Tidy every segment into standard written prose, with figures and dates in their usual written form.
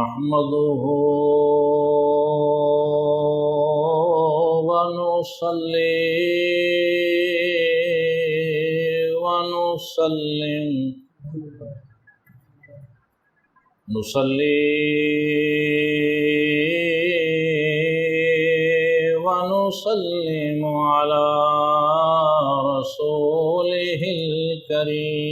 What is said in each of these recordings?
نحمده ونصلي ونسلم على رسوله الكريم.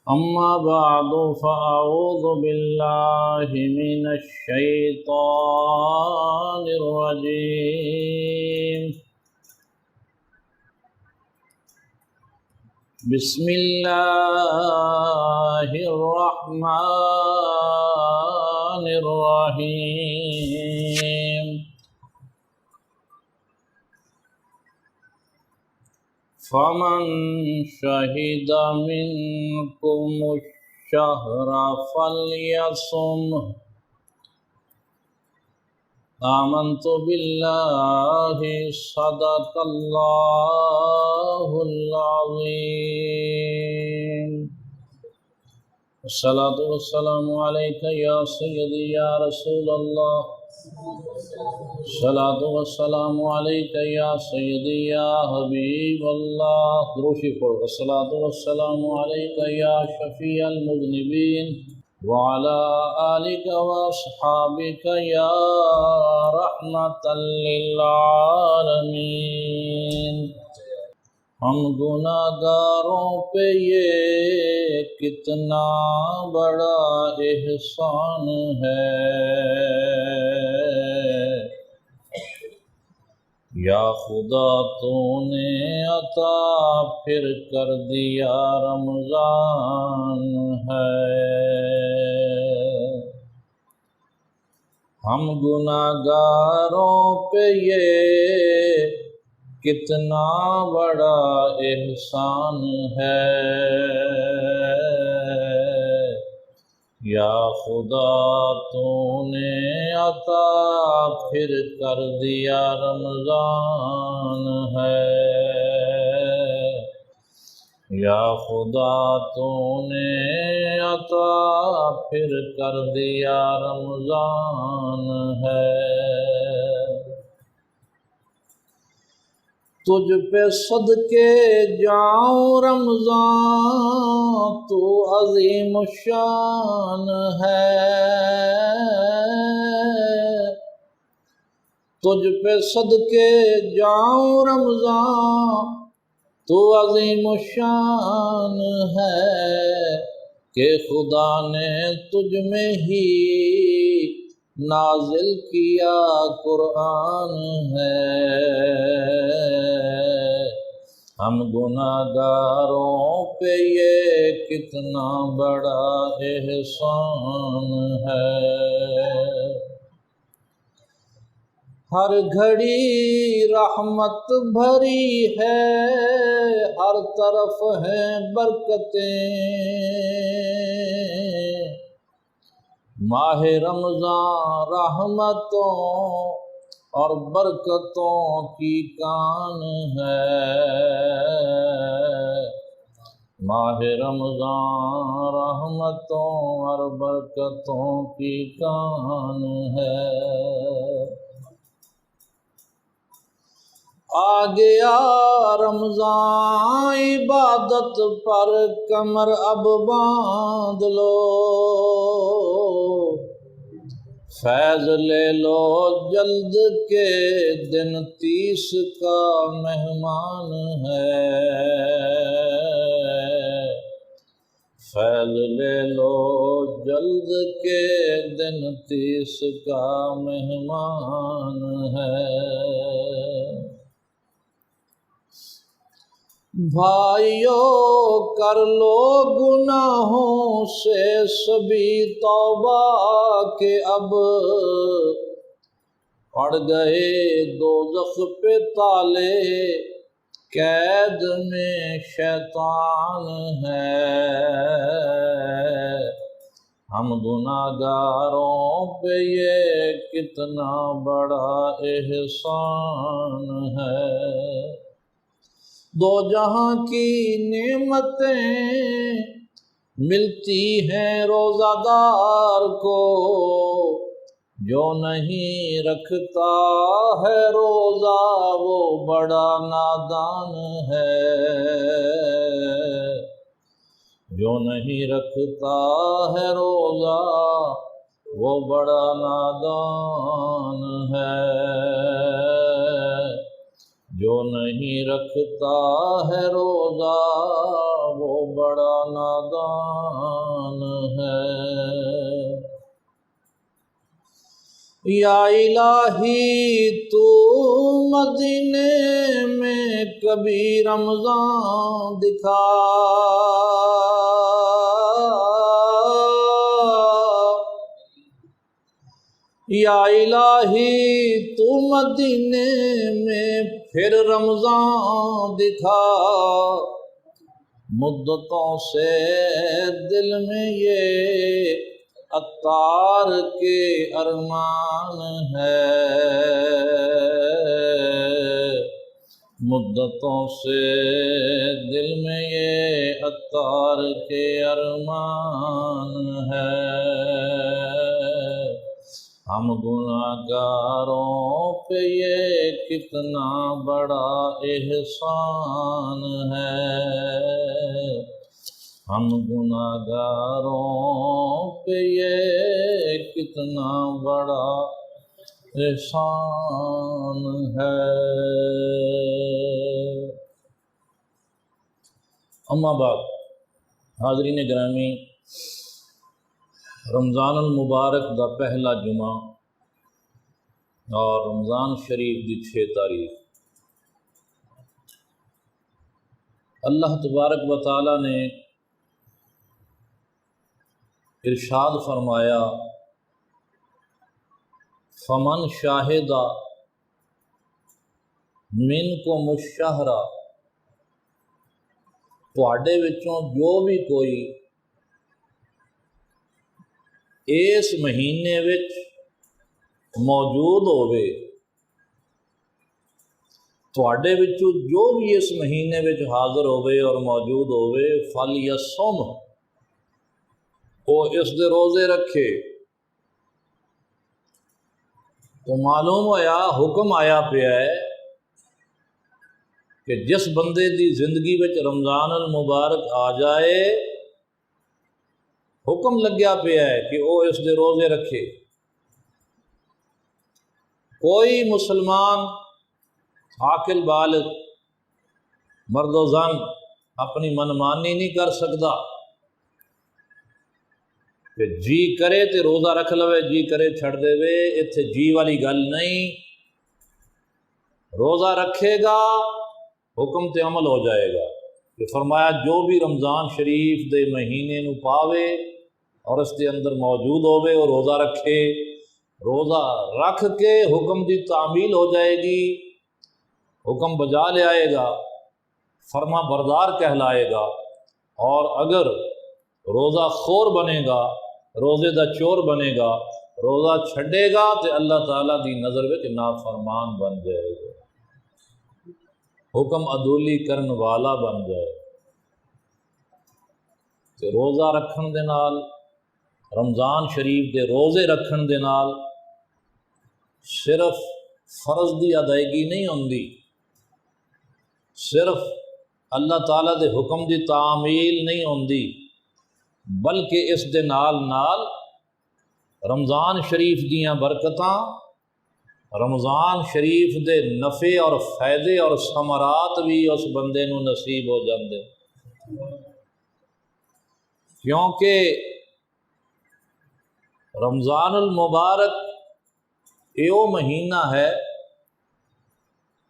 أما بعد فأعوذ بالله من الشيطان الرجيم. بسم الله الرحمن الرحيم. فمن شهد منكم الشهر فليصمه. آمنت بالله صدق الله العظيم. الصلاة والسلام عليك يا سيدي يا رسول الله. الصلاة والسلام عليك يا سيدي يا حبيب الله. روشی پڑھو. الصلاة والسلام عليك يا شفيع المذنبين وعلى آلك وأصحابك يا رحمة للعالمين. ہم گناہگاروں پہ یہ کتنا بڑا احسان ہے، یا خدا تو نے عطا پھر کر دیا رمضان ہے. ہم گناہگاروں پہ یہ کتنا بڑا احسان ہے، یا خدا تو نے عطا پھر کر دیا رمضان ہے، یا خدا تو نے عطا پھر کر دیا رمضان ہے. تجھ پہ صدقے جاؤں رمضان تو عظیم الشان ہے. تجھ پہ صدقے جاؤں رمضان تو عظیم الشان ہے، کہ خدا نے تجھ میں ہی نازل کیا قرآن ہے. ہم گناہگاروں پہ یہ کتنا بڑا احسان ہے. ہر گھڑی رحمت بھری ہے، ہر طرف ہیں برکتیں. ماہ رمضان رحمتوں اور برکتوں کی کان ہے. ماہ رمضان رحمتوں اور برکتوں کی کان ہے. آ گیا رمضان عبادت پر کمر اب باندھ لو. فیض لے لو جلد کے دن 30 کا مہمان ہے. فیض لے لو جلد کے دن 30 کا مہمان ہے. بھائیو کر لو گناہوں سے سبھی توبہ کے اب پڑ گئے دوزخ پہ تالے قید میں شیطان ہے. ہم گناہگاروں پہ یہ کتنا بڑا احسان ہے. دو جہاں کی نعمتیں ملتی ہیں روزہ دار کو، جو نہیں رکھتا ہے روزہ وہ بڑا نادان ہے، جو نہیں رکھتا ہے روزہ وہ بڑا نادان ہے، جو نہیں رکھتا ہے روزہ وہ بڑا نادان ہے۔ یا الہی تو مدینے میں کبھی رمضان دکھا، یا الہی تو مدینے میں پھر رمضان دکھا، مدتوں سے دل میں یہ عطار کے ارمان ہے، مدتوں سے دل میں یہ عطار کے ارمان ہے، ہم گناہگاروں پہ یہ کتنا بڑا احسان ہے، ہم گناہگاروں پہ یہ کتنا بڑا احسان ہے۔ اما بعد، حاضرین گرامی، رمضان المبارک دا پہلا جمعہ اور رمضان شریف دی 6 تاریخ، اللہ تبارک و تعالی نے ارشاد فرمایا، فمن شاہد منکم الشہر، تواڈے وچوں جو بھی کوئی اس مہینے وچ موجود ہوئے، تواڈے وچوں جو بھی اس مہینے وچ حاضر ہوئے اور موجود ہوئے، فلیصم، وہ اس دے روزے رکھے۔ تو معلوم ہویا، حکم آیا پیا ہے کہ جس بندے دی زندگی وچ رمضان المبارک آ جائے، حکم لگیا پیا ہے کہ وہ اس دے روزے رکھے۔ کوئی مسلمان عاقل بالغ مرد و زن اپنی منمانی نہیں کر سکتا کہ جی کرے تے روزہ رکھ لوے، جی کرے چھڑ دے وے، اتھے جی والی گل نہیں۔ روزہ رکھے گا حکم تے عمل ہو جائے گا، کہ فرمایا جو بھی رمضان شریف دے مہینے نو پاوے اور اس دے اندر موجود ہوئے اور روزہ رکھے، روزہ رکھ کے حکم دی تعمیل ہو جائے گی، حکم بجا لے آئے گا، فرما بردار کہلائے گا۔ اور اگر روزہ خور بنے گا، روزے دا چور بنے گا، روزہ چھڈے گا تو اللہ تعالیٰ دی نظر وچ نافرمان بن جائے گا، حکم عدولی کرن والا بن جائے۔ تو روزہ رکھن دے نال، رمضان شریف دے روزے رکھن دے نال صرف فرض دی ادائیگی نہیں ہوندی، صرف اللہ تعالیٰ دے حکم دی تعمیل نہیں ہوندی، بلکہ اس دے نال نال رمضان شریف دیاں برکتاں، رمضان شریف دے نفع اور فائدے اور ثمرات بھی اس بندے نو نصیب ہو جاندے، کیونکہ رمضان المبارک ایو مہینہ ہے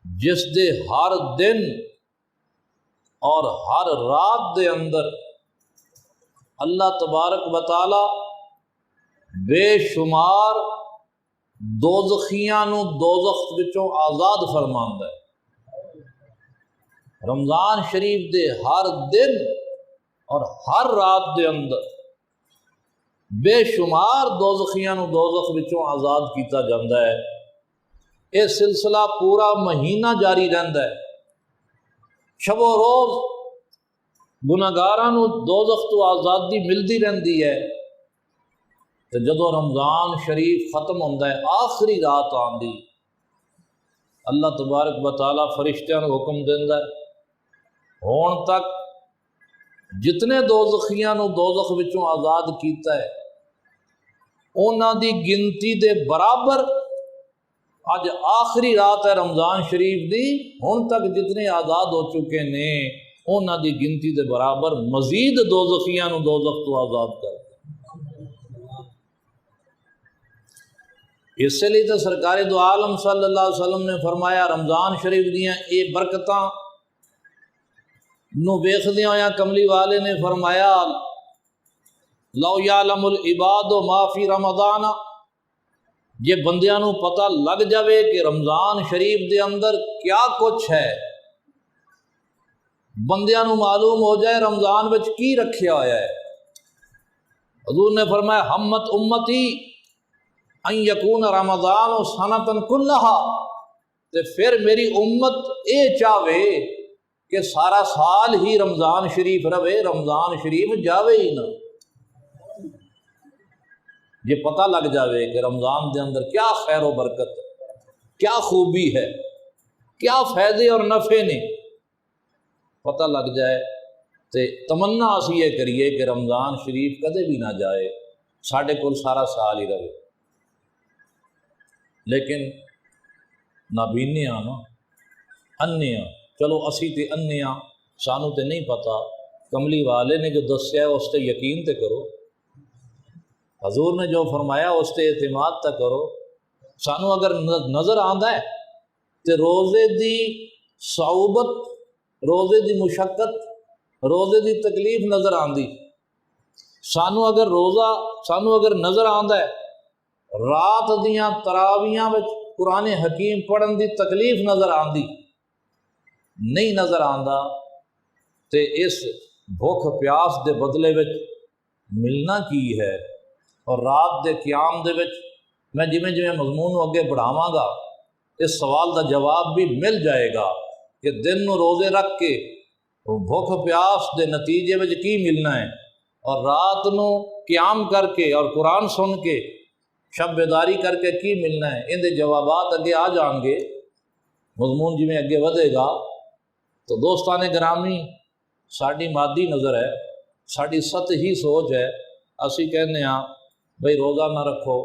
جس دے ہر دن اور ہر رات دے اندر اللہ تبارک و تعالی بے شمار دوزخیاں نو دوزخ وچوں آزاد فرماندا ہے۔ رمضان شریف دے ہر دن اور ہر رات دے اندر بے شمار دوزخیاں نو دوزخ وچوں آزاد کیتا جاندا ہے۔ یہ سلسلہ پورا مہینہ جاری رہندا ہے، شب و روز گناہگاراں نوں دوزخ تو آزادی ملتی رہندی ہے۔ تو جدو رمضان شریف ختم ہوندا ہے، آخری رات آندی، اللہ تبارک و تعالیٰ فرشتیاں نوں حکم دیندا ہے ہون تک جتنے دوزخیاں نوں دوزخ وچوں آزاد کیتا ہے انہاں دی گنتی دے برابر اج آخری رات ہے رمضان شریف دی، ہن تک جتنے آزاد ہو چکے نے انہاں دی گنتی دے برابر مزید دوزخیاں نوں دوزخ تو آزاد کر۔ اس لیے تو سرکار دو عالم صلی اللہ علیہ وسلم نے فرمایا رمضان شریف دیاں یہ برکتاں نو ویکھدیاں ہویاں کملی والے نے فرمایا لو یعلم العباد ما فی رمضان، جے بندیاں نو پتہ لگ جاوے کہ رمضان شریف دے اندر کیا کچھ ہے، بندیاں نو معلوم ہو جائے رمضان وچ کی رکھیا ہویا ہے۔ حضور نے فرمایا ہمت امتی ان یکون رمضان و سنتن کلہا، تے پھر میری امت اے چاہے کہ سارا سال ہی رمضان شریف رہے، رمضان شریف جاوے ہی نہ۔ یہ پتہ لگ جاوے کہ رمضان دے اندر کیا خیر و برکت ہے، کیا خوبی ہے، کیا فائدے اور نفع نے، پتہ لگ جائے تے تمنا اسی یہ کریے کہ رمضان شریف کدے بھی نہ جائے، ساڈے کول سارا سال ہی رہے۔ لیکن نابینے ہاں نا، انے ہاں، چلو اسی تے انے ہاں، سانو تے نہیں پتہ، کملی والے نے جو دسیا ہے اس تے یقین تے کرو، حضور نے جو فرمایا اس تے اعتماد تے کرو۔ سانو اگر نظر آندا ہے تے روزے دی صعوبت، روزے دی مشقت، روزے دی تکلیف نظر آندی، سانو اگر نظر آندا ہے رات دیاں تراویاں وچ قرآن حکیم پڑھن دی تکلیف نظر آندی، نہیں نظر آندا تے اس بھوک پیاس دے بدلے وچ ملنا کی ہے۔ اور رات دے قیام دے وچ میں جویں جویں مضمون اگے بڑھاواں گا اس سوال دا جواب بھی مل جائے گا کہ دن نو روزے رکھ کے بھوک پیاس دے نتیجے وچ کی ملنا ہے، اور رات نو قیام کر کے اور قرآن سن کے شب بیداری کر کے کی ملنا ہے۔ ان دے جوابات اگے آ جان گے، مضمون جویں اگے ودے گا۔ تو دوستان گرامی، ساڈی مادی نظر ہے، ساڈی سطحی سوچ ہے، اسی کہنے ہاں بھئی روزہ نہ رکھو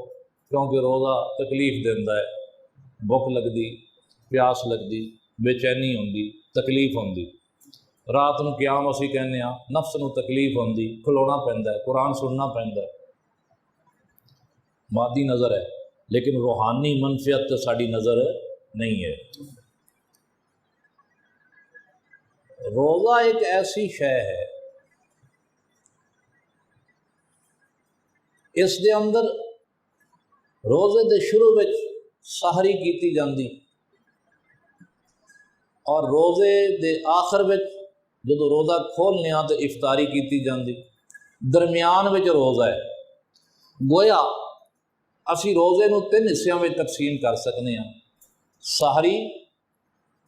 کیونکہ روزہ تکلیف دیندا ہے، بھوک لگدی، پیاس لگدی، بے چینی ہوندی، تکلیف ہوندی۔ رات نو قیام اسی کہنے ہاں نفس نو تکلیف ہوندی، کھلونا پیندا ہے، قرآن سننا پیندا ہے، مادی نظر ہے، لیکن روحانی منفعت تے ساڈی نظر نہیں ہے۔ روزہ ایک ایسی شے ہے، اس دے اندر روزے دے شروع وچ سحری کیتی جاندی، اور روزے دے آخر وچ جدو روزہ کھولنے ہاں تے افطاری کیتی جاندی، درمیان وچ روزہ ہے۔ گویا اسی روزے نو 3 حصیاں وچ تقسیم کر سکنے ہاں، سحری،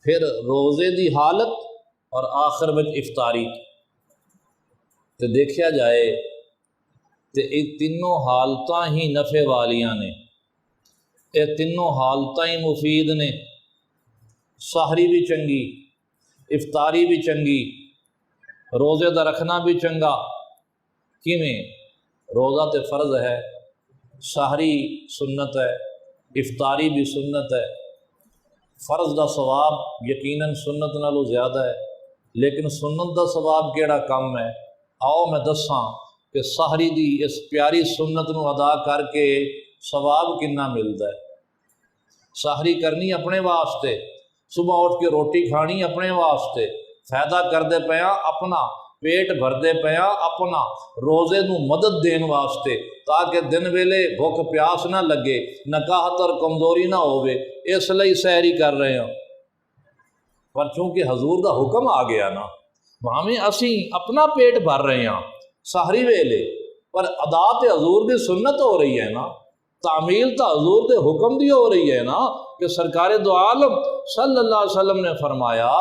پھر روزے دی حالت اور آخر وچ افطاری۔ تے دیکھیا جائے تے یہ تینوں حالتاں ہی نفع والیاں نے، یہ تینوں حالتاں ہی مفید نے، سحری بھی چنگی، افطاری بھی چنگی، روزے دا رکھنا بھی چنگا۔ کیویں؟ روزہ تے فرض ہے، سحری سنت ہے، افطاری بھی سنت ہے، فرض دا ثواب یقیناً سنت نالوں زیادہ ہے، لیکن سنت دا ثواب کیڑا کم ہے؟ آؤ میں دساں کہ سحری دی اس پیاری سنت نو ادا کر کے ثواب کنا ملدا ہے۔ سحری کرنی اپنے واسطے، صبح اٹھ کے روٹی کھانی اپنے واسطے، فائدہ کردے پیاں اپنا، پیٹ بھردے پیاں اپنا، روزے نو مدد دین واسطے تاکہ دن ویلے بھوک پیاس نہ لگے، نکاہت اور کمزوری نہ ہوئے، اس لیے سحری کر رہے ہیں۔ پر چونکہ حضور دا حکم آ گیا نا، بھاویں اسی اپنا پیٹ بھر رہے ہیں سحری ویلے، پر ادا تے حضور دی سنت ہو رہی ہے نا، تعمیل تو حضور دے حکم دی ہو رہی ہے نا کہ سرکار دو عالم صلی اللہ علیہ وسلم نے فرمایا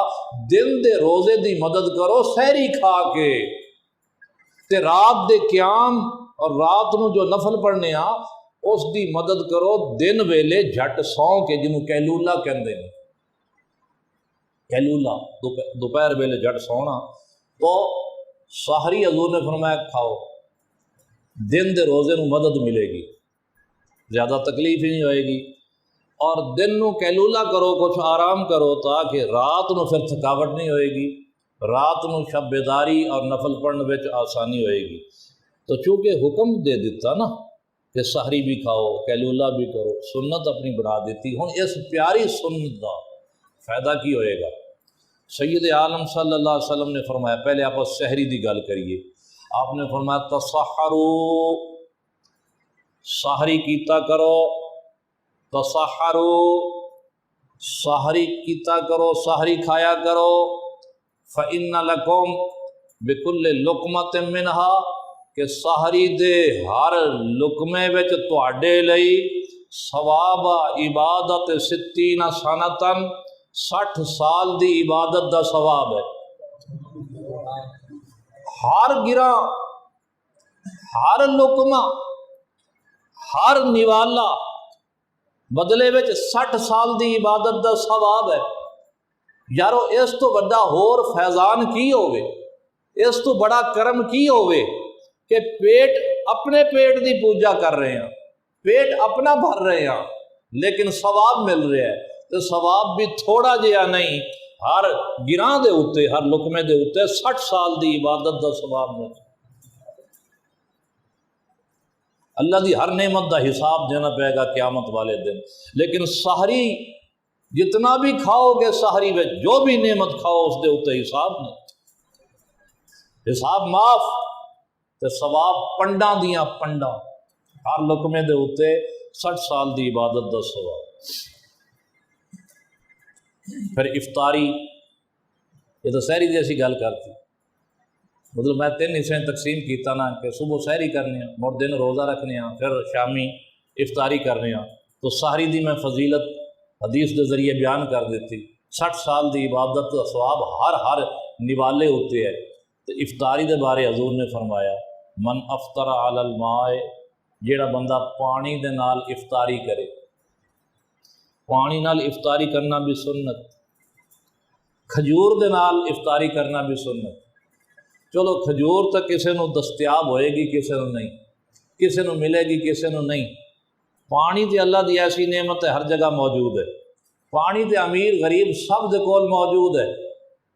دن دے روزے دی مدد کرو سحری کھا کے، تے رات دے قیام اور رات نو جو نفل پڑھنے آ اس دی مدد کرو دن ویلے جھٹ سو کے، جنہوں کیلولا کہندے ہیں، کیلولا دوپہر ویلے جھٹ سونا، تو سحری حضور نے فرمایا کھاؤ، دن دے روزے نو مدد ملے گی، زیادہ تکلیف ہی نہیں ہوئے گی، اور دن نو کیلولا کرو، کچھ آرام کرو تاکہ رات نو پھر تھکاوٹ نہیں ہوئے گی، رات نو شب بیداری اور نفل پڑھنے وچ آسانی ہوئے گی۔ تو چونکہ حکم دے دیتا نا کہ سحری بھی کھاؤ کیلولا بھی کرو، سنت اپنی بنا دیتی، ہن اس پیاری سنت دا فائدہ کی ہوئے گا؟ سید عالم صلی اللہ علیہ وسلم نے فرمایا، پہلے آپ سحری دی گل کریے، آپ نے فرمایا تصحرو، سحری کیتا کرو، تصحرو، سحری کیتا کرو، سحری کھایا کرو، فإن لکم بکل لقمۃ منہا، کہ سحری دے ہر لقمے وچ تواڈے لئی ثواب عبادت 60 سنتن، 60 سال دی عبادت دا ثواب ہے۔ ہر گرہ، ہر لقمہ، ہر نوالا بدلے وچ 60 سال دی عبادت دا ثواب ہے۔ یارو اس تو بڑا ہور فیضان کی ہوئے، اس تو بڑا کرم کی ہوئے کہ پیٹ اپنے پیٹ دی پوجا کر رہے ہیں، پیٹ اپنا بھر رہے ہیں، لیکن ثواب مل رہا ہے، تو ثواب بھی تھوڑا جہا نہیں، ہر گراں دے اتے، ہر لقمے دے اتے 60 سال دی عبادت دا ثواب مل۔ اللہ دی ہر نعمت دا حساب دینا پائے گا قیامت والے دن، لیکن سحری جتنا بھی کھاؤ گے، سحری میں جو بھی نعمت کھاؤ اس دے اتے حساب نہیں، حساب معاف، تے ثواب پنڈاں دیاں پنڈاں، ہر لقمے دے اتے 60 سال دی عبادت دا ثواب۔ پھر افطاری، یہ تو سحری دی اسی گل کرتی، مطلب میں 3 حصے تقسیم کیتا نا کہ صبح سحری کرنے ہیں، مڑ دن روزہ رکھنے ہیں، پھر شامی افطاری کرنے ہیں، تو سحری دی میں فضیلت حدیث دے ذریعے بیان کر دیتی، 60 سال دی عبادت دا ثواب ہر نوالے ہوتے ہے۔ تو افطاری دے بارے حضور نے فرمایا من افطر علی الماء، جیڑا بندہ پانی دے نال افطاری کرے، پانی نال افطاری کرنا بھی سنت، کھجور دے نال افطاری کرنا بھی سنت۔ چلو کھجور تو کسے نو دستیاب ہوئے گی، کسے نو نہیں، کسے نو ملے گی، کسے نو نہیں۔ پانی تے اللہ دی ایسی نعمت ہے، ہر جگہ موجود ہے، پانی تے امیر غریب سب دے کول موجود ہے،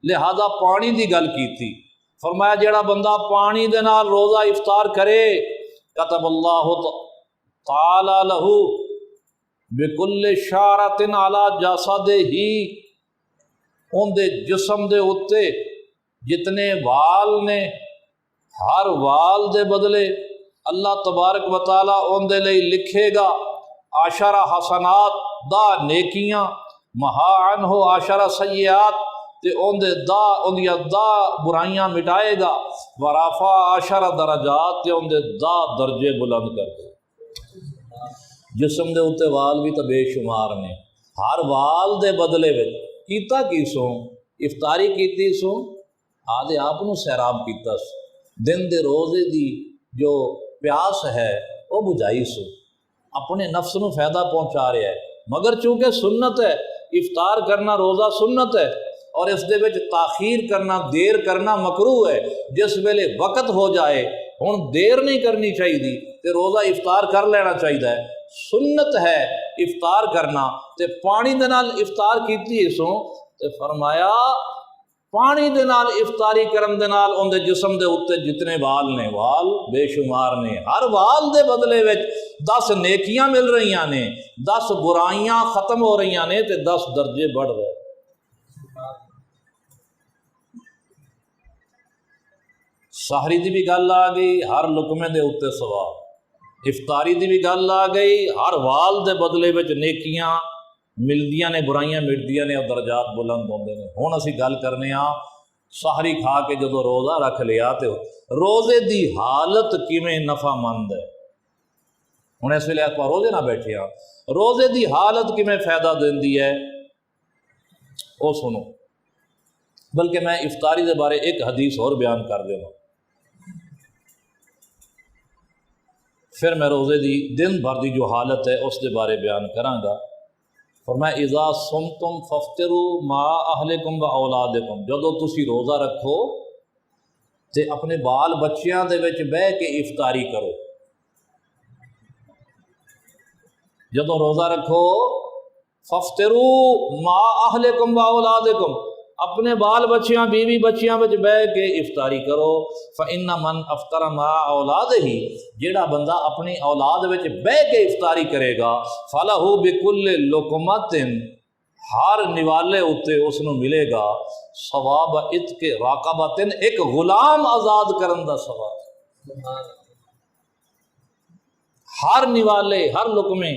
لہذا پانی دی گل کیتی، فرمایا جیڑا بندہ پانی دے نال روزہ افطار کرے، کتب اللہ تعالی لہو بکل شعرۃ علی جسدہ، ان دے جسم دے اتے جتنے وال نے، ہر وال دے بدلے اللہ تبارک و تعالی ان دے لئی لکھے گا 10 حسنات، 10 نیکیاں، محا عنہ 10 سیئات، تے ان دیا 10 برائیاں مٹائے گا، ورافع 10 درجات، تے ان دے 10 درجے بلند کر دے۔ جسم دے اتے وال بھی تو بے شمار نے، ہر وال دے بدلے وچ کیتا کی سو، افطاری کیتی سو، آدھے آپ نو سیراب کیتا سو، دن دے روزے دی جو پیاس ہے وہ بجھائی سو، اپنے نفس نو فائدہ پہنچا رہا ہے، مگر چونکہ سنت ہے، افطار کرنا روزہ سنت ہے، اور اس دے وچ تاخیر کرنا، دیر کرنا مکروہ ہے۔ جس ویلے وقت ہو جائے، ہن دیر نہیں کرنی چاہیے، تے روزہ افطار کر لینا چاہیے، سنت ہے افطار کرنا، تے پانی دے نال افطار کیتی سو، تے فرمایا پانی دے نال افطاری کرن دے نال ان دے جسم دے اتے جتنے وال نے، وال بے شمار نے، ہر وال دے بدلے وچ 10 نیکیاں مل رہی نے، 10 برائیاں ختم ہو رہی نے، تے 10 درجے بڑھ رہے۔ سحری دی بھی گل آ گئی، ہر لقمے دے اتے ثواب، افطاری دی بھی گل آ گئی، ہر وال دے بدلے وچ نیکیاں ملدیاں نے، برائیاں مٹدیاں نے، اور درجات بلند ہوندے نے۔ ہن اسی گل کرنے ہاں سحری کھا کے جدو روزہ رکھ لیا تے روزے دی حالت کیویں نفع مند ہے۔ ہوں اس ویلے آپ روزے نہ بیٹھے ہاں، روزے دی حالت کیویں فائدہ دیندی ہے وہ سنو، بلکہ میں افطاری دے بارے ایک حدیث اور بیان کر دینا، پھر میں روزے دی دن بھر دی جو حالت ہے اس دے بارے بیان کراں گا۔ فرمایا اذا صمتم فافطروا مع اہلکم و اولادکم، جدو تسی روزہ رکھو تے اپنے بال بچیاں دے وچ بہ کے افطاری کرو۔ جدو روزہ رکھو فافطروا مع اہلکم و اولادکم، اپنے بال بچیاں بیوی بچیاں وچ بہ کے افطاری کرو۔ فإن من افطر مع اولادہ، جیڑا بندہ اپنی اولاد وچ بہ کے افطاری کرے گا، فلہ بکل لقمۃ، ہر نوالے اتے اس نو ملے گا ثواب عتق راقبۃ، ایک غلام آزاد کرن دا ثواب۔ ہر نوالے، ہر لقمے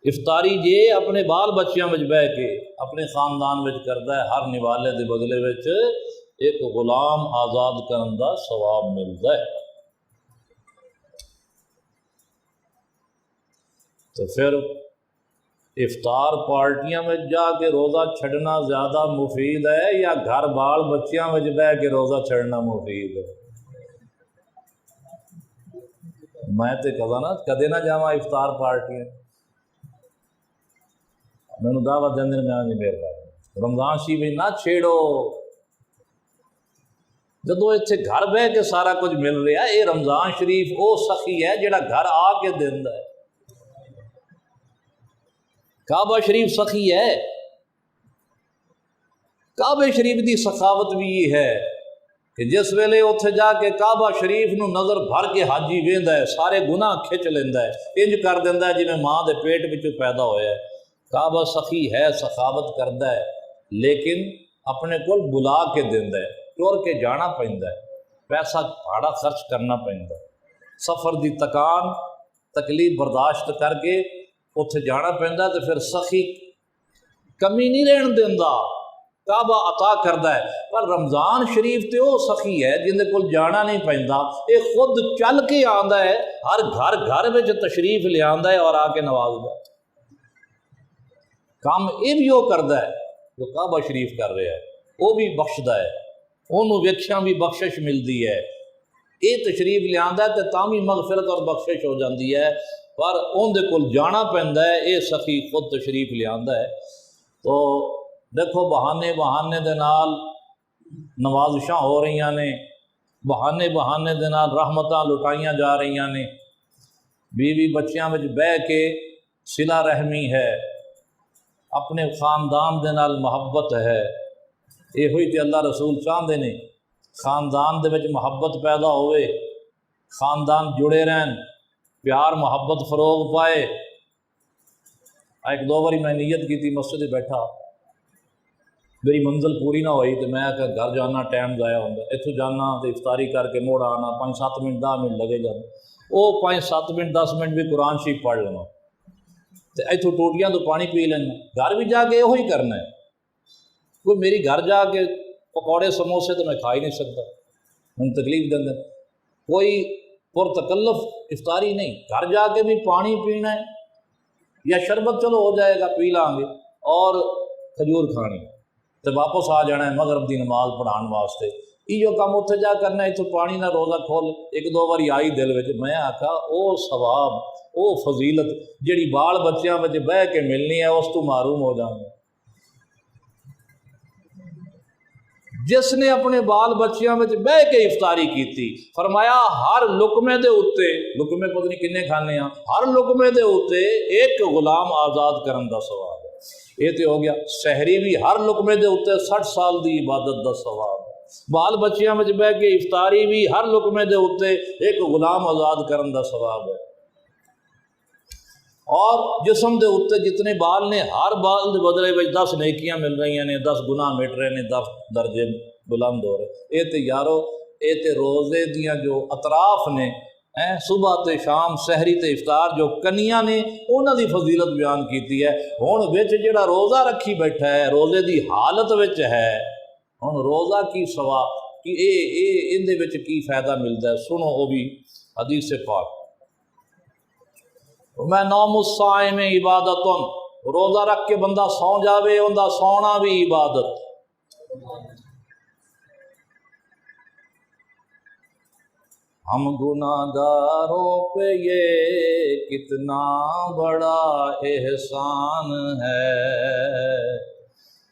افطاری جے اپنے بال بچیاں وچ بہ کے اپنے خاندان وچ کردا ہے، ہر نوالے دے بدلے وچ ایک غلام آزاد کرن دا ثواب ملدا ہے۔ تو پھر افطار پارٹیاں میں جا کے روزہ چھڑنا زیادہ مفید ہے یا گھر بال بچیاں میں بہ کے روزہ چھڑنا مفید ہے؟ میں تے کدے نہ جاواں افطار پارٹیاں، مینوں دعوت دین میں آج مہربانی، رمضان شریف نہ چھیڑو۔ جدو اتنے گھر بہ کے سارا کچھ مل رہا ہے، یہ رمضان شریف وہ سخی ہے جڑا گھر آ کے دیندا ہے۔ کعبہ شریف سخی ہے، کعبہ شریف دی سخاوت بھی یہ ہے کہ جس ویلے اتنے جا کے کعبہ شریف نو نظر بھر کے حاجی ویندا ہے، سارے گناہ کھچ لیندا ہے، انج کر دیندا ہے جویں ماں دے پیٹ وچوں پیدا ہویا ہے۔ کعبہ سخی ہے، سخاوت کردا ہے، لیکن اپنے کول بلا کے دیندا ہے، ٹر کے جانا پیندا ہے، پیسہ بھاڑا خرچ کرنا پیندا ہے، سفر دی تکان تکلیف برداشت کر کے اتنے جانا پیندا ہے، تو پھر سخی کمی نہیں رہن دیندا، کعبہ عطا کردا ہے۔ پر رمضان شریف تے وہ سخی ہے جن دے کول جانا نہیں پیندا، یہ خود چل کے آندا ہے، ہر گھر گھر وچ تشریف لے آندا ہے اور آ کے نوازدا ہے۔ کام یہ بھی وہ کردا ہے جو کعبہ شریف کر رہا ہے، وہ بھی بخشدا ہے، انہوں ویکھیاں بھی بخشش ملدی ہے، یہ تشریف لے آندا ہے تے تاں بھی مغفرت اور بخشش ہو جاندی ہے، پر ان دے کول جانا پیندا ہے، یہ سخی خود تشریف لے آندا ہے۔ تو دیکھو بہانے دے نال نوازشاں ہو رہی نے، بہانے دے نال رحمتاں لٹائیاں جا رہی نے، بیوی بچیاں وچ بہ کے صلہ رحمی ہے، اپنے خاندان دے نال محبت ہے، یہ ہوئی تے اللہ رسول چاہتے نے خاندان دے وچ محبت پیدا ہوئے، خاندان جڑے رہن، پیار محبت فروغ پائے۔ ایک دو باری میں نیت کی تھی، مسجد بیٹھا، میری منزل پوری نہ ہوئی تو میں کہ گھر جانا ٹائم ضائع ہوتا، اتوں جانا تو افطاری کر کے موڑ آنا، 5-7 منٹ 10 منٹ لگے جاتے، وہ 5-7 منٹ 10 منٹ بھی قرآن شریف پڑھ لینا، تو اتوں ٹوٹیاں تو پانی پی لینا، گھر بھی جا کے یہ ہی کرنا ہے۔ کوئی میری گھر جا کے پکوڑے سموسے تو میں کھا ہی نہیں سکتا، ہوں تکلیف دیں، کوئی پرتکلف افطاری نہیں، گھر جا کے بھی پانی پینا ہے یا شربت چلو ہو جائے گا پی لیں گے، اور کھجور کھانی، تو واپس آ جانا ہے مغرب دی نماز پڑھان واسطے، یہ کام اتنے جا کرنا ہے، اتوں پانی نہ روزہ کھول۔ ایک دو باری آئی دل وچ، میں آکھا او ثواب او فضیلت جڑی بال بچیاں وچ بہ کے ملنی ہے اس تو محروم ہو جانا۔ جس نے اپنے بال بچیاں وچ بہ کے افطاری کیتی، فرمایا ہر لقمے دے اوتے، لقمے پتہ نہیں کنے کھانے ہاں، ہر لقمے دے اوتے ایک غلام آزاد کرن دا ثواب ہے۔ یہ تو ہو گیا سحری بھی، ہر لقمے دے اوتے 60 سال دی عبادت دا ثواب ہے۔ بال بچیاں وچ بہ کے افطاری بھی، ہر لقمے دے اوتے ایک غلام آزاد کرن دا ثواب ہے۔ اور جسم دے اوتے جتنے بال نے، ہر بال دے بدلے وچ 10 نیکیاں مل رہی ہیں، 10 گناہ مٹ رہے ہیں، 10 درجے بلند ہو رہے۔ یہ تے یارو، یہ تے روزے دیاں جو اطراف نے، صبح تے شام سحری تے افطار جو کنیاں نے، انہاں دی فضیلت بیان کیتی ہے۔ ہن وچ جڑا روزہ رکھی بیٹھا ہے، روزے دی حالت وچ ہے، ہن روزہ کی سوا کہ ان دے وچ کی فائدہ ملتا ہے، سنو وہ بھی حدیث پاک۔ میں نوم الصائم عبادت، روزہ رکھ کے بندہ سو جاوے اوندا سونا بھی عبادت۔ ہم گناہگاروں پہ یہ کتنا بڑا احسان ہے،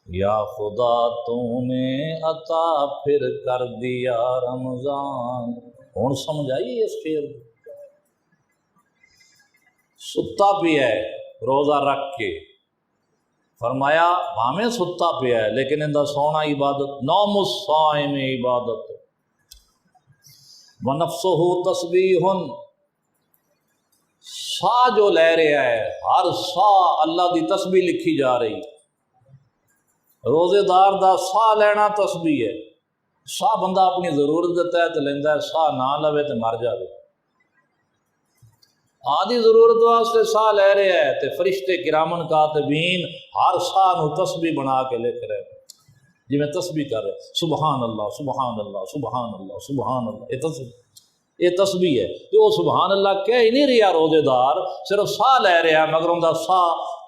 یا خدا تو نے عطا پھر کر دیا رمضان۔ ہن سمجھ آئی اس شعر؟ ستا پیا ہے روزہ رکھ کے، فرمایا بھاویں ستا پیا ہے لیکن اندر سونا عبادت۔ نوم الصائم عبادت، وَنَفْسُهُ تسبیح، سا جو لے رہا ہے ہر سا اللہ دی تسبیح لکھی جا رہی۔ روزے دار دا سا لینا تسبیح ہے۔ سا بندہ اپنی ضرورت دے تحت لیندا ہے، سا نہ لوے تے مر جاوے۔ آدھی ضرورت واسطے سا لے رہے ہے تے فرشتے کرامن کاتبین ہر سا نو تسبیح بنا کے لکھ رہے ہیں، جی میں تسبیح کر رہے سبحان اللہ سبحان اللہ سبحان اللہ سبحان اللہ۔ یہ تسبیح ہے تو وہ سبحان اللہ کہہ ہی نہیں رہا روزے دار، صرف سا لے رہا ہے مگر ان کا سا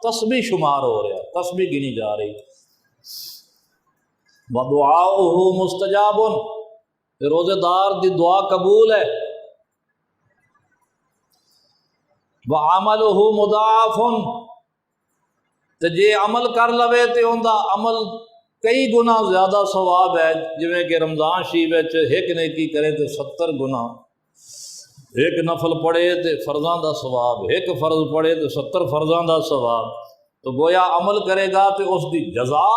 تسبیح شمار ہو رہا، تسبیح گنی جا رہی۔ وَدُعَاؤُهُ مُسْتَجَابٌ، روزے دار دی دعا قبول ہے۔ وَعَمَلُهُ مُضَاعَفٌ، تے جے عمل کر لوے تے اوندا عمل کئی گنا زیادہ ثواب ہے، جویں کہ رمضان شریف وچ ایک نیکی کرے تے 70 گنا، ایک نفل پڑھے تے فرضاں دا ثواب، ایک فرض پڑھے تے 70 فرضاں دا ثواب۔ تو گویا عمل کرے گا تے اس دی جزا،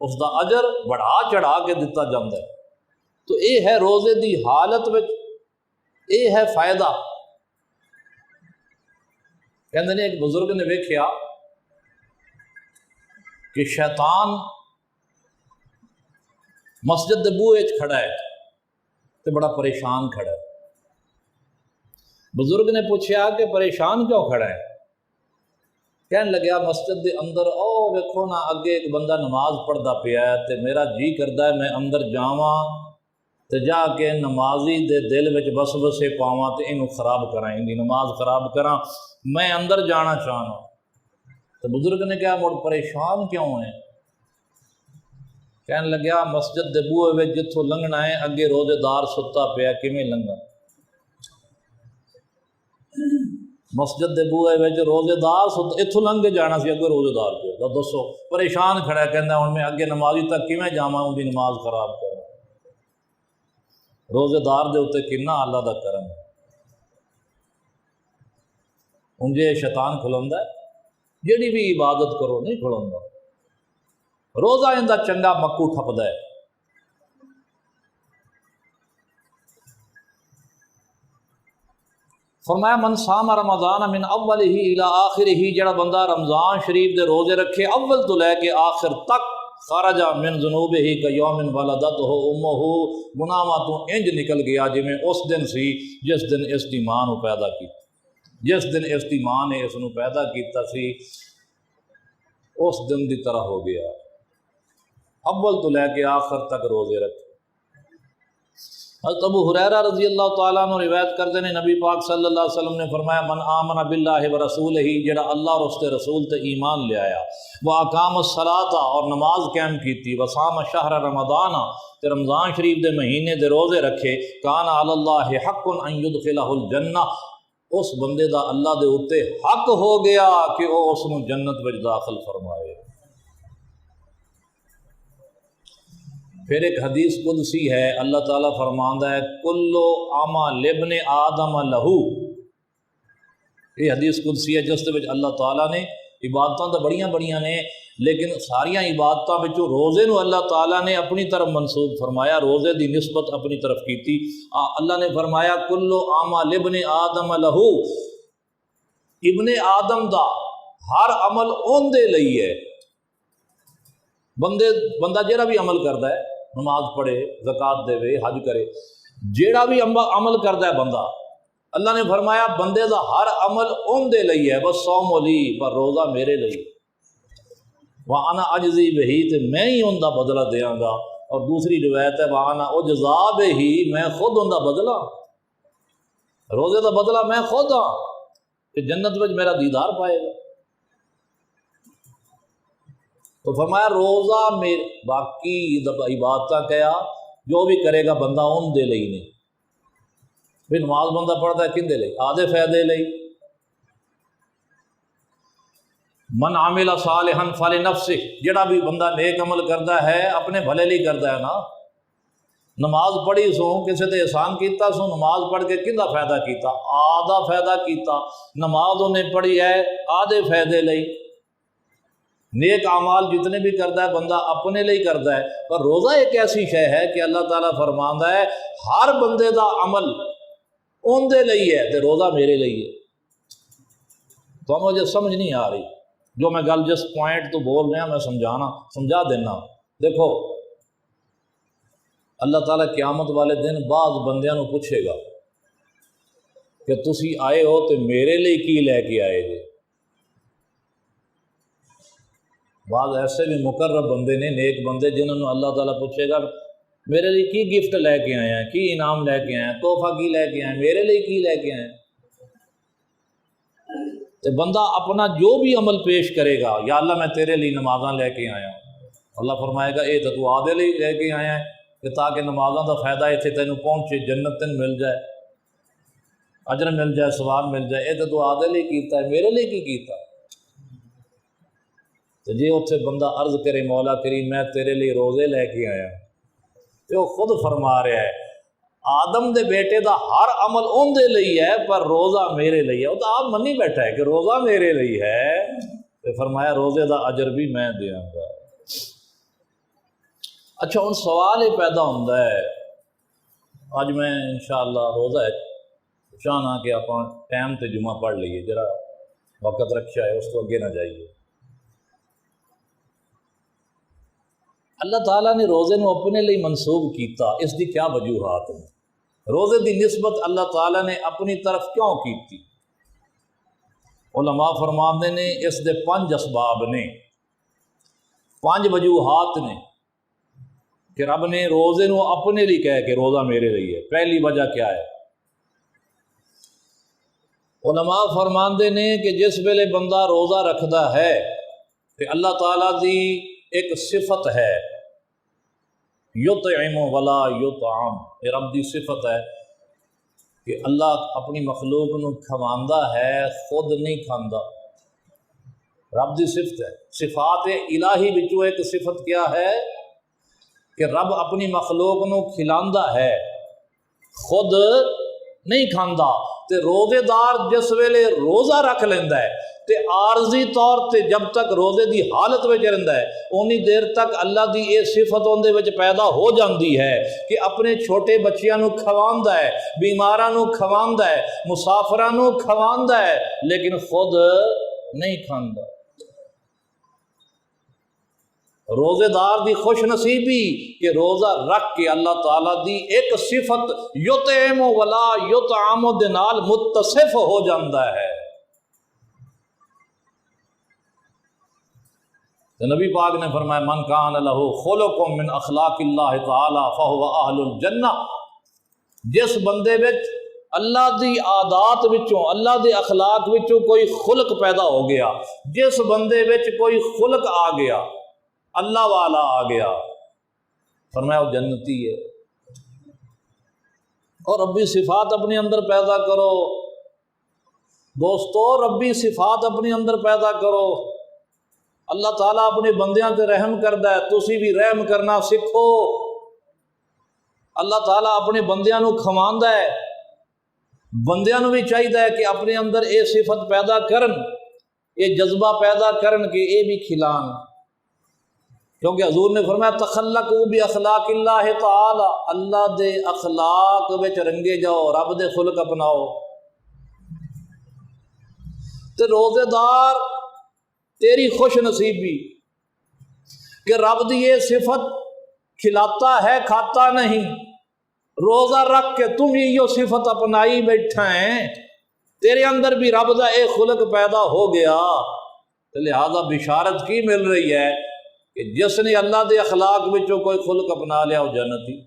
اس دا اجر بڑھا چڑھا کے دتا جاندا ہے۔ تو اے ہے روزے دی حالت وچ، اے ہے فائدہ۔ کہندے نے ایک بزرگ نے ویکھیا کہ شیطان مسجد دے بوئے وچ کھڑا ہے تے بڑا پریشان کھڑا ہے۔ بزرگ نے پوچھا کہ پریشان کیوں کھڑا ہے؟ کہنے لگیا مسجد دے اندر او ویکھو نا اگے ایک بندہ نماز پڑھدا پیا ہے تے میرا جی کردا ہے میں اندر جاواں تے جا کے نمازی دے دل وچ وسوسے پاواں تے اینو خراب کراں، دی نماز خراب کراں، میں اندر جانا چاہنا۔ تو بزرگ نے کہا مڑ پریشان کیوں ہے؟ کہنے لگیا مسجد دے بوئے وچ جتھوں لنگنا ہے اگے روزے دار ستا پیا، کیویں لنگا؟ مسجد دے بوئے وچ روزے دار ستا، اتھوں لنگ کے جانا سی، اگے روزے دار پیا، دسو پریشان کھڑا ہے، کہندا ہن میں اگے نمازی تک کیویں جاواں اون دی نماز خراب کراں؟ روزے دار دے اوتے کنا اللہ دا کرم ہے۔ انجے شیطان کھلوندا ہے، جیڑی بھی عبادت کرو نہیں کھلوندا، روزہ اندا چنگا مکو ٹھپدا ہے۔ فرمایا من صام رمضان من اولہ الی آخرہ، جڑا بندہ رمضان شریف دے روزے رکھے اول تو لے کے آخر تک، خرج من ذنوبہ کیوم ولدتہ امہ، گناہاں تو انج نکل گیا جویں اس دن سی جس دن اس دی ماں نو پیدا کیتا، جس دن اس دی ماں نے اس نو پیدا کیتا سی اس دن دی طرح ہو گیا۔ اول تو لے کے آخر تک روزے رکھے۔ حضرت ابو ہریرہ رضی اللہ تعالیٰ عنہ روایت کرتے ہیں نبی پاک صلی اللہ علیہ وسلم نے فرمایا من آمن باللہ ورسولہ، جڑا اللہ اور اس کے رسول تے ایمان لے آیا، واقام الصلاۃ اور نماز قائم کیتی، وصام شہر رمضان تے رمضان شریف دے مہینے دے روزے رکھے، کان علی اللہ حق ان یدخلہ الجنہ، اس بندے دا اللہ دے اوتے حق ہو گیا کہ وہ اس نو جنت وچ داخل فرمائے۔ پھر ایک حدیث قدسی ہے، اللہ تعالیٰ فرماندا ہے کلو عمل ابن آدم لہو، یہ حدیث قدسی ہے جس دے اللہ تعالیٰ نے عبادتاں تو بڑیاں نے، لیکن ساریاں عبادتاں وچوں روزے نو اللہ تعالیٰ نے اپنی طرف منسوب فرمایا، روزے دی نسبت اپنی طرف کیتی۔ اللہ نے فرمایا کلو عمل ابن آدم لہو، ابن آدم دا ہر عمل اون دے لئی ہے۔ بندہ جیڑا بھی عمل کردا ہے، نماز پڑھے، زکوٰۃ دے، حج کرے، جیڑا بھی عمل کردا ہے بندہ، اللہ نے فرمایا بندے دا ہر عمل اون دے لئی ہے، بس صوم لی، پر روزہ میرے لئی، وَأَنَا أَجْزِي بِهِ، تے میں ہی ان دا بدلہ دیاں گا۔ اور دوسری روایت ہے وَأَنَا أُجْزَىٰ بِهِ، میں خود ان دا بدلہ، روزے دا بدلہ میں خود ہاں۔ کہ جنت میں میرا دیدار پائے گا۔ تو فرمایا روزہ میں باقی عبادت کیا جو بھی کرے گا بندہ ان دے لئی نہیں، بھی نماز بندہ پڑھتا ہے کن دے لئی؟ آدھے فائدے لئی۔ من عامل صالحا فلنفسہ، جڑا بھی بندہ نیک عمل کرتا ہے اپنے بھلے ਲਈ کرتا ہے نا۔ نماز پڑھی سو کسی تے احسان کیتا سو، نماز پڑھ کے کندا فائدہ کیتا؟ آدھا فائدہ کیتا۔ نماز انہیں پڑھی ہے آدھے فائدے لئی۔ نیک اعمال جتنے بھی کرتا ہے بندہ اپنے ਲਈ کرتا ہے، پر روزہ ایک ایسی شے ہے کہ اللہ تعالیٰ فرماندا ہے ہر بندے دا عمل ان دے ਲਈ ہے تے روزہ میرے ਲਈ ہے۔ تو مجھے سمجھ نہیں آ رہی جو میں گل جس پوائنٹ تو بول رہا میں سمجھا دینا۔ دیکھو اللہ تعالیٰ قیامت والے دن بعض بندیاں نو پوچھے گا کہ تسی آئے ہو تو میرے لیے کی لے کے آئے جے؟ بعض ایسے بھی مقرب بندے نے، نیک بندے، جنہوں نے اللہ تعالیٰ پوچھے گا میرے لیے کی گفٹ لے کے آئے ہیں، کی انعام لے کے آئے ہیں، تحفہ کی لے کے آئے ہیں، میرے لیے کی لے کے آئے ہیں؟ تو بندہ اپنا جو بھی عمل پیش کرے گا، یا اللہ میں تیرے لیے نمازاں لے کے آیا ہوں، اللہ فرمائے گا اے تو آدھے لیے لے کے آیا ہے کہ تاکہ نمازاں دا فائدہ اتنے تینوں پہنچے، جنت تین مل جائے، اجر مل جائے، ثواب مل جائے۔ اے تو آدھے لیے کیتا ہے، میرے لیے کی کیتا؟ تو جی اتنے بندہ عرض کرے مولا کریم میں تیرے لیے روزے لے کے آیا، تو وہ خود فرما رہا ہے آدم دے بیٹے دا ہر عمل ان دے لئی ہے پر روزہ میرے لئی ہے۔ وہ تو آپ منی بیٹھا ہے کہ روزہ میرے لئی ہے، تو فرمایا روزے دا اجر بھی میں دیاں گا۔ اچھا ہن سوال یہ پیدا ہوتا ہے، اج میں انشاءاللہ روزہ ہے چاہنا کہ آپ ٹائم تے جمعہ پڑھ لئیے، جرا وقت رکھا ہے اس کو اگے نہ جائیے۔ اللہ تعالیٰ نے روزے نو اپنے لیے منسوب کیتا، اس دی کیا وجوہات ہیں؟ روزے دی نسبت اللہ تعالیٰ نے اپنی طرف کیوں کیتی؟ علماء فرماندے نے اس دے 5 اسباب نے، 5 وجوہات نے کہ رب نے روزے نو اپنے لیے کہہ کہ روزہ میرے لیے ہے۔ پہلی وجہ کیا ہے؟ علماء فرماندے نے کہ جس ویلے بندہ روزہ رکھدا ہے کہ اللہ تعالیٰ دی ایک صفت ہے یطعم ولا یطعم، یہ رب دی صفت ہے کہ اللہ اپنی مخلوق نو کھواندا ہے، خود نہیں کھاندا۔ رب دی صفت ہے۔ صفات الہی وچوں ایک صفت کیا ہے کہ رب اپنی مخلوق نو کھلاندا ہے، خود نہیں کھاندا۔ تے روزے دار جس ویلے روزہ رکھ لیندا ہے تے عارضی طور تے جب تک روزے دی حالت وچ رہندا ہے اونی دیر تک اللہ دی یہ صفت اندے وچ پیدا ہو جاندی ہے کہ اپنے چھوٹے بچیاں نو کھواندا ہے، بیماراں نو کھواندا ہے، مسافراں نو کھواندا ہے، لیکن خود نہیں کھاندا۔ روزے دار دی خوش نصیبی کہ روزہ رکھ کے اللہ تعالیٰ دی ایک صفت یطعم ولا یطعم دے نال متصف ہو جاندہ ہے۔ تو نبی پاک نے فرمایا من کان لہ خلق من اخلاق اللہ تعالی فہو اہل الجنہ، جس بندے وچ اللہ دی عادات وچوں، اللہ دے اخلاق وچوں کوئی خلق پیدا ہو گیا، جس بندے وچ کوئی خلق آ گیا، اللہ والا آ گیا، فرمایا وہ جنتی ہے۔ اور ربی صفات اپنے اندر پیدا کرو دوستو، ربی صفات اپنے اندر پیدا کرو۔ اللہ تعالیٰ اپنے بندیاں تے رحم کردا ہے، تسی بھی رحم کرنا سکھو۔ اللہ تعالیٰ اپنے بندیاں نو کھواندا ہے، بندیاں نو بھی چاہیے کہ اپنے اندر یہ صفت پیدا کرن، یہ جذبہ پیدا کرن کہ یہ بھی کھلان، کیونکہ حضور نے فرمایا تخلقوا باخلاق اللہ تعالی، اللہ دے اخلاق وچ رنگے جاؤ، رب دے خلق اپناؤ۔ تے روزے دار تیری خوش نصیبی کہ رب دی یہ صفت کھلاتا ہے کھاتا نہیں، روزہ رکھ کے تم یہ صفت اپنائی بیٹھا ہے، تیرے اندر بھی رب دا ایک خلق پیدا ہو گیا، تو لہذا بشارت کی مل رہی ہے کہ جس نے اللہ دے اخلاق وچوں کوئی خلق اپنا لیا وہ جنتی۔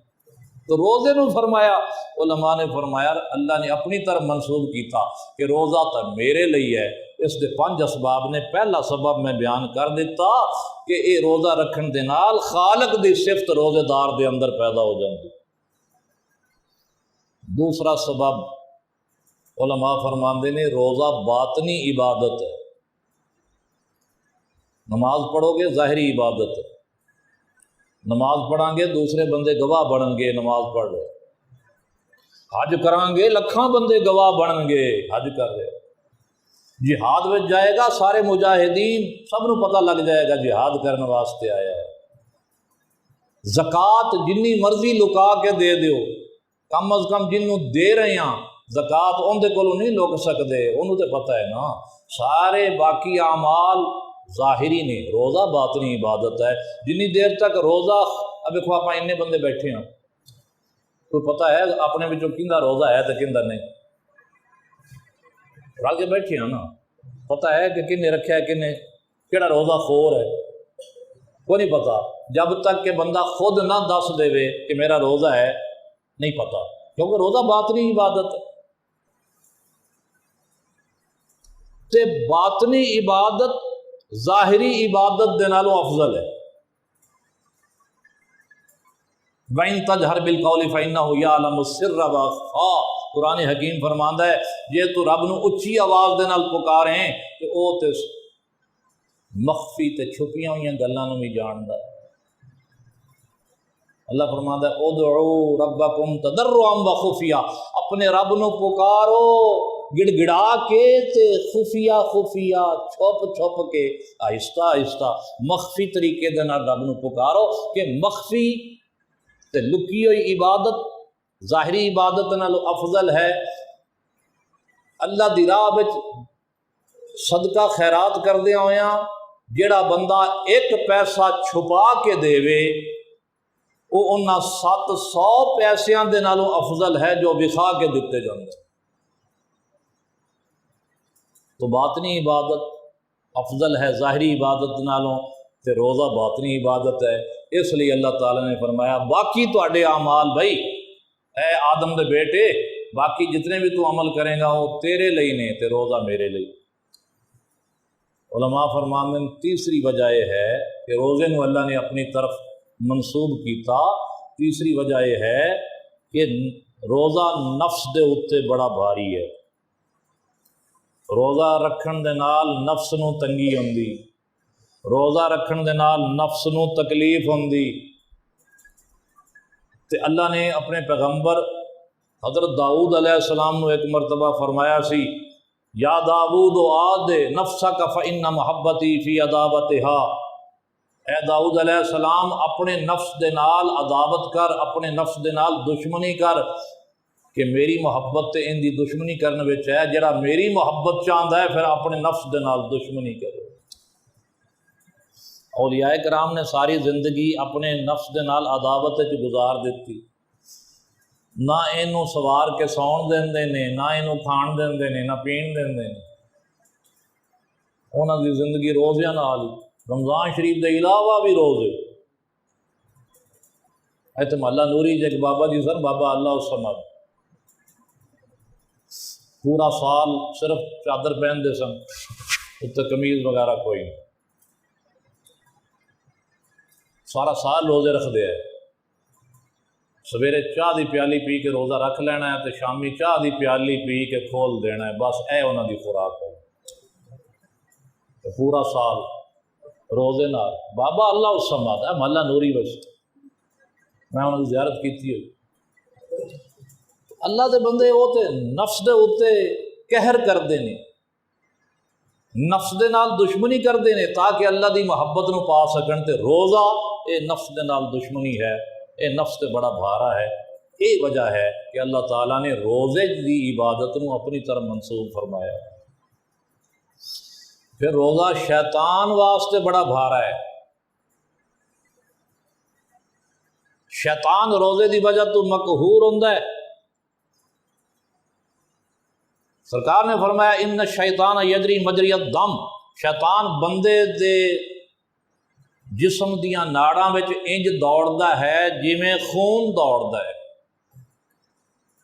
تو روزے نو فرمایا، علماء نے فرمایا اللہ نے اپنی طرف منسوب کیتا کہ روزہ تو میرے لیے ہے۔ اس دے 5 اسباب نے، پہلا سبب میں بیان کر دیتا کہ یہ روزہ رکھن دے نال خالق دی صفت روزے دار دے اندر پیدا ہو جاندی۔ دوسرا سبب علماء فرماندے نے روزہ باطنی عبادت ہے، نماز پڑھو گے ظاہری عبادت ہے، نماز پڑھیں گے دوسرے بندے گواہ بنن گے نماز پڑھ رہے، حج کریں گے لکھاں بندے گواہ بنن گے حج کر رہے، جہاد میں جائے گا سارے مجاہدین سب نو پتہ لگ جائے گا جہاد کرنے واسطے آیا ہے۔ زکوٰۃ جنی مرضی لکا کے دے دیو، کم از کم جنوں دے رہے ہیں زکوٰۃ اندے کولوں نہیں لک سکتے، انہوں تے پتہ ہے نا۔ سارے باقی اعمال ظاہری نے، روزہ باطنی عبادت ہے۔ جنی دیر تک روزہ، اب دیکھو آپ اتنے بندے بیٹھے ہیں، کوئی پتہ ہے اپنے وچوں کیندا روزہ ہے تے کیندا نہیں؟ رل کے بیٹھے ہیں نا، پتہ ہے کہ کنے رکھا ہے کنے کیڑا روزہ خور ہے، کوئی نہیں پتہ۔ جب تک کہ بندہ خود نہ دس دے کہ میرا روزہ ہے، نہیں پتہ، کیونکہ روزہ باطنی عبادت ہے۔ تے باطنی عبادت ظاہری عبادت دے نالوں افضل ہے۔ وَإِن تَجْهَرْ بِالْقَوْلِ فَإِنَّهُ يَعْلَمُ السِّرَّ وَأَخْفَى۔ قرآن حکیم فرماندا ہے جے تو رب نو اچھی آواز دے نال پکاریں کہ او تے مخفی تے چھپیاں ہوئیاں گلاں نو بھی جاندا ہے۔ اللہ فرماندا ہے ادعوا ربکم تضرعا وخفیا، اپنے رب نو پکارو گڑ گڑا کے تے خفیہ خفیہ، چھپ چھپ کے، آہستہ آہستہ، مخفی طریقے دے نال رب نو پکارو کہ مخفی تے لکی ہوئی عبادت ظاہری عبادت نالو افضل ہے۔ اللہ دی راہ وچ صدقہ خیرات کردے ہویاں جیڑا بندہ 1 پیسہ چھپا کے دے وہ انہاں 700 پیسیاں دے نالوں افضل ہے جو وکھا کے دیتے جاندے۔ تو باطنی عبادت افضل ہے ظاہری عبادت نالوں، تے روزہ باطنی عبادت ہے۔ اس لیے اللہ تعالیٰ نے فرمایا باقی تواڈے اعمال بھائی، اے آدم دے بیٹے، باقی جتنے بھی تو عمل کریں گا وہ تیرے لیے نہیں، تے روزہ میرے لیے۔ علماء فرماندے ہیں تیسری وجہ یہ ہے کہ روزے نو اللہ نے اپنی طرف منسوب کیتا، تیسری وجہ یہ ہے کہ روزہ نفس دے اتے بڑا بھاری ہے۔ روزہ رکھن دے نال نفس نو تنگی ہوندی، روزہ رکھن دے نال نفس نو تکلیف ہوندی۔ تے اللہ نے اپنے پیغمبر حضرت داؤد علیہ السلام نو ایک مرتبہ فرمایا سی یا داؤد آد نفسک فإن محبتی فی عداوتها، اے داؤد علیہ السلام اپنے نفس دے نال عداوت کر، اپنے نفس دے نال دشمنی کر، کہ میری محبت تے ان دی دشمنی کرنے وچ ہے۔ جڑا میری محبت چاہتا ہے پھر اپنے نفس دے نال دشمنی کرے۔ اولیاء کرام نے ساری زندگی اپنے نفس دے نال عداوت وچ گزار دیتی، نہ اینوں سوار کے سون دیندے نے، نہ اینوں کھان دیندے نے، نہ پین دیندے نے۔ انہاں دی زندگی روزیاں نال ہی، رمضان شریف دے علاوہ بھی روزے۔ ایتھے محلہ نوری جے ایک بابا جی سن، بابا اللہ الصمد، پورا سال صرف چادر پہندے سن، اتنے قمیض وغیرہ کوئی نہیں، سارا سال روزے رکھ دے ہے۔ سویرے چاہ دی پیالی پی کے روزہ رکھ لینا ہے، تو شامی چاہ دی پیالی پی کے کھول دینا ہے، بس اے انہاں دی خوراک ہے۔ پورا سال روزے نال بابا اللہ الصمد ہے محلہ نوری وچ، میں انہاں دی زیارت کیتی ہوئی۔ اللہ دے بندے وہ تے نفس دے اتے قہر کردے نے، نفس دے نال دشمنی کردے نے تاکہ اللہ دی محبت نو پا سکن۔ تے روزہ اے نفس دے نال دشمنی ہے، اے نفس تے بڑا بھارا ہے۔ یہ وجہ ہے کہ اللہ تعالیٰ نے روزے دی عبادت نو اپنی طرف منسوب فرمایا۔ پھر روزہ شیطان واسطے بڑا بھارا ہے۔ شیطان روزے دی وجہ تو مقہور ہوندا ہے۔ سرکار نے فرمایا ان الشیطان یجری مجری الدم، شیطان بندے دے جسم دیاں ناڑاں وچ انج دوڑدا ہے جویں خون دوڑدا ہے۔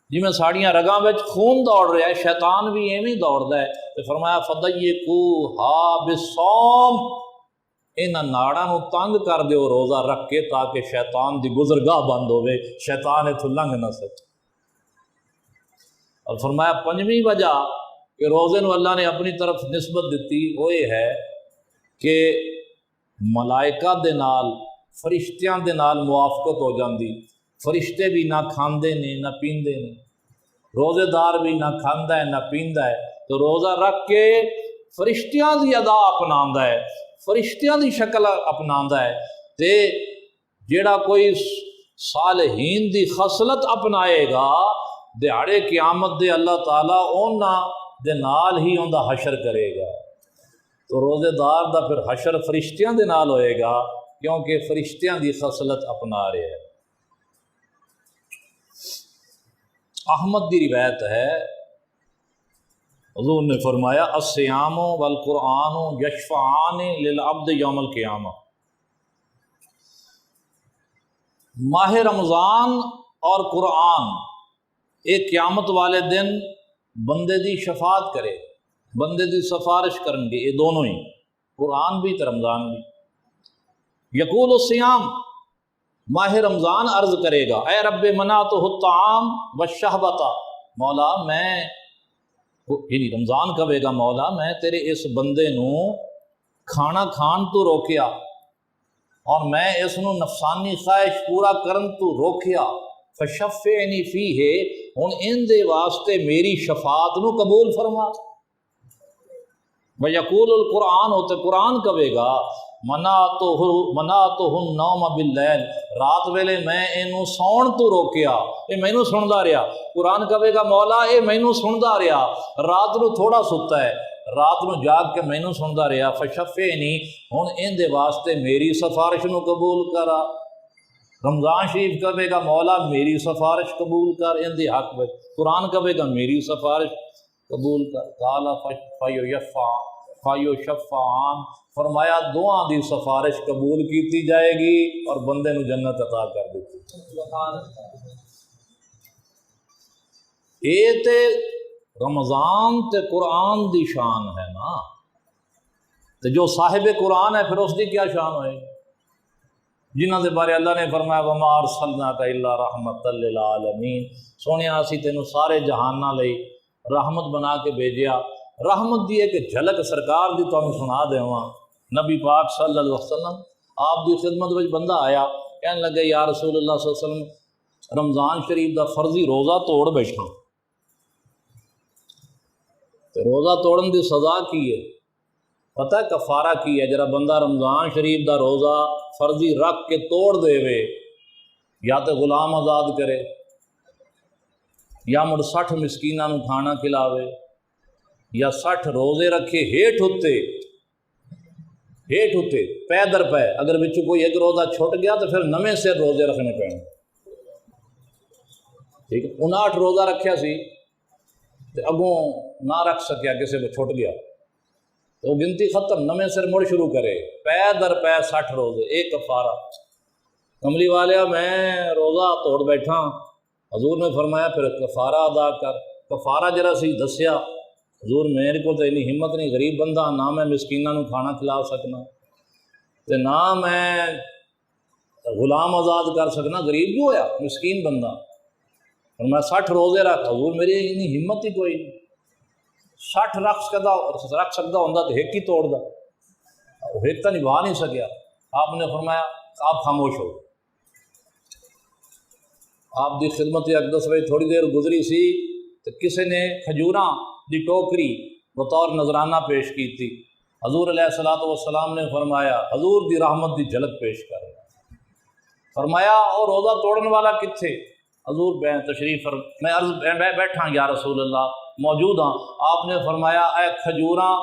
جی میں ساڑیاں رگاں وچ خون دوڑ رہا ہے، شیطان بھی ایویں دوڑدا ہے، تو فرمایا فَضَيِّقُوهَا بِالصَّوْمِ، انہاں ناڑاں نو تنگ کر دیو روزہ رکھ کے، تاکہ شیطان دی گزرگاہ بند ہوئے، شیطان اتھوں لنگ نہ سکے۔ اور فرمایا پنجویں وجہ کہ روزے نو اللہ نے اپنی طرف نسبت دیتی وہ یہ ہے کہ ملائکہ دے نال فرشتیاں دے نال موافقت ہو جاندی، فرشتے بھی نہ کھاندے نے نہ پیندے نے، روزے دار بھی نہ کھاندا ہے نہ پیندا ہے، تو روزہ رکھ کے فرشتیاں دی ادا اپناندا ہے، فرشتیاں دی شکل اپناندا ہے، تے جیڑا کوئی صالحین دی خصلت اپنائے گا دیہاڑے قیامت دے اللہ تعالیٰ اونا دے نال ہی اوندا حشر کرے گا۔ تو روزے دار دا پھر حشر فرشتیاں دے نال ہوئے گا، کیونکہ فرشتیاں دی خصلت اپنا رہے ہیں۔ احمد دی روایت ہے، حضور نے فرمایا الصیام والقرآن یشفعان للعبد یوم القیامہ، ماہ رمضان اور قرآن ایک قیامت والے دن بندے دی شفاعت کرے، بندے دی سفارش کرن گے، یہ دونوں ہی، قرآن بھی تو رمضان بھی۔ یقول الصیام، ماہ رمضان عرض کرے گا اے رب منعتہ الطعام والشہوۃ، مولا میں، یعنی رمضان کہے گا مولا میں تیرے اس بندے نو کھانا کھان تو روکیا، اور میں اس نو نفسانی خواہش پورا کرن تو روکیا، فشفعنی فیہ، ہن ان دے واسطے میری شفاعت نو قبول فرما۔ ویقول القرآن، ہوتے قرآن کہے گا منعتہ النوم باللیل، رات ویلے میں اینو سون تو روکیا، یہ مینوں سندا رہیا، قرآن کہے گا مولا یہ مینوں سندا رہیا، رات نو تھوڑا ستا ہے، رات نو جاگ کے مینوں سندا رہیا، فشفعنی، ہن ان دے واسطے میری سفارش نو قبول کرا۔ رمضان شریف کہے گا مولا میری سفارش قبول کر ان دے حق میں، قرآن کہے گا میری سفارش قبول کر۔ قال فیشفعان، فرمایا دعاں دی سفارش قبول کیتی جائے گی اور بندے نو جنت عطا کر دیتی۔ اے تے رمضان تے قرآن دی شان ہے نا، تے جو صاحب قرآن ہے پھر اس دی کیا شان ہوئے گی؟ جنہ دے بارے اللہ نے فرمایا وما ارسلناک الا رحمۃ للعالمین، سونیا اسی تینوں سارے جہاناں لئی رحمت بنا کے بھیجیا۔ رحمت دی ایک جھلک سرکار دی تانوں سنا دیواں، نبی پاک صلی اللہ علیہ وسلم آپ دی خدمت وچ بندہ آیا، کہنے لگے یا رسول اللہ صلی اللہ علیہ وسلم رمضان شریف دا فرضی روزہ توڑ بیٹھا، تے روزہ توڑن دی سزا کی ہے؟ پتہ ہے کفارہ کی ہے؟ جرا بندہ رمضان شریف دا روزہ فرضی رکھ کے توڑ دے وے، یا تو غلام آزاد کرے، یا مڑ 60 مسکیناں نو کھانا کھلاوے، یا 60 روزے رکھے ہیٹھ ہوتے پے در پے، اگر بچوں کوئی ایک روزہ چھوٹ گیا تو پھر نویں سے روزے رکھنے پڑیں، ٹھیک ہے؟ 59 روزہ رکھیا سی تے اگوں نہ رکھ سکیا، کسی کو چھوٹ گیا تو گنتی ختم، نویں سر مڑ شروع کرے، پے در پے 60 روزے، ایک کفارہ۔ کملی والیا میں روزہ توڑ بیٹھا، حضور نے فرمایا پھر کفارہ ادا کر۔ کفارہ جرا سی دسیا، حضور میرے کو تو اتنی ہمت نہیں، غریب بندہ، نہ میں مسکیناں نو کھانا کھلا سکنا تے نہ میں غلام آزاد کر سکنا، غریب جو ہویا مسکین بندہ، فرمایا 60 روزے رکھ۔ حضور میری اتنی ہمت ہی کوئی نہیں، 60 رکھ سکتا ہوندا تو ایک ہی توڑ دا، ایک تو نبھا نہیں سکیا۔ آپ نے فرمایا آپ خاموش ہو۔ آپ دی خدمت اقدس میں تھوڑی دیر گزری سی تو کسی نے کھجوراں دی ٹوکری بطور نذرانہ پیش کی تھی، حضور علیہ الصلوۃ والسلام نے فرمایا حضور دی رحمت دی جھلک پیش کر، فرمایا اور روزہ توڑنے والا کتھے؟ حضور تشریف میں بیٹھا یا رسول اللہ، موجود ہاں۔ آپ نے فرمایا اے کھجوراں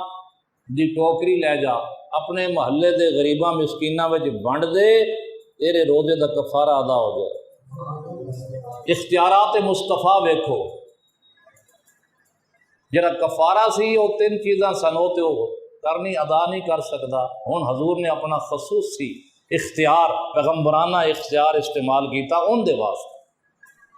دی ٹوکری لے جا، اپنے محلے دے غریباں مسکیناں وچ ونڈ دے، تیرے روزے دا کفارہ ادا ہو جائے۔ اختیارات مصطفیٰ ویکھو، جڑا کفارہ سی وہ 3 چیزاں سن، وہ تو کرنی ادا نہیں کر سکتا، ہن حضور نے اپنا خصوصی اختیار، پیغمبرانہ اختیار استعمال کیتا ان دے واسطے۔